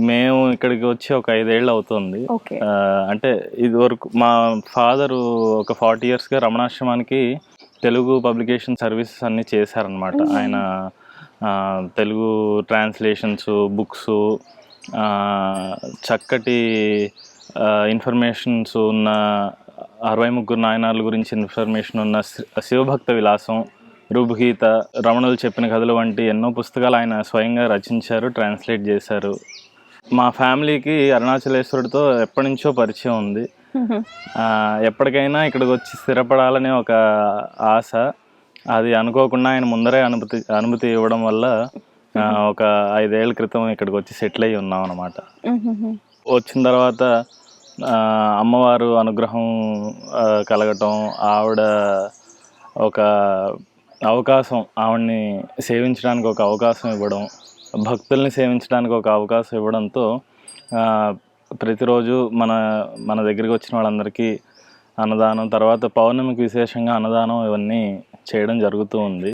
మేము ఇక్కడికి వచ్చి ఒక 5 ఏళ్ళు అవుతుంది. ఓకే. అంటే ఇదివరకు మా ఫాదరు ఒక 40 ఇయర్స్‌గా రమణాశ్రమానికి తెలుగు పబ్లికేషన్ సర్వీసెస్ అన్నీ చేశారనమాట. ఆయన తెలుగు ట్రాన్స్‌లేషన్స్, బుక్సు, చక్కటి ఇన్ఫర్మేషన్స్ ఉన్న 63 నాయనార్ల గురించి ఇన్ఫర్మేషన్ ఉన్న శివభక్త విలాసం, రూపుగీత, రమణులు చెప్పిన కథలు వంటి ఎన్నో పుస్తకాలు ఆయన స్వయంగా రచించారు, ట్రాన్స్లేట్ చేశారు. మా ఫ్యామిలీకి అరుణాచలేశ్వరుడితో ఎప్పటి నుంచో పరిచయం ఉంది. ఎప్పటికైనా ఇక్కడికి వచ్చి స్థిరపడాలనే ఒక ఆశ. అది అనుకోకుండా ఆయన ముందరే అనుమతి ఇవ్వడం వల్ల ఒక 5 ఏళ్ల క్రితం ఇక్కడికి వచ్చి సెటిల్ అయ్యి ఉన్నాం అన్నమాట. వచ్చిన తర్వాత అమ్మవారు అనుగ్రహం కలగటం, ఆవిడ ఒక అవకాశం, ఆవిడ్ని సేవించడానికి ఒక అవకాశం ఇవ్వడం, భక్తుల్ని సేవించడానికి ఒక అవకాశం ఇవ్వడంతో ప్రతిరోజు మన దగ్గరికి వచ్చిన వాళ్ళందరికీ అన్నదానం, తర్వాత పౌర్ణమికి విశేషంగా అన్నదానం ఇవన్నీ చేయడం జరుగుతూ ఉంది.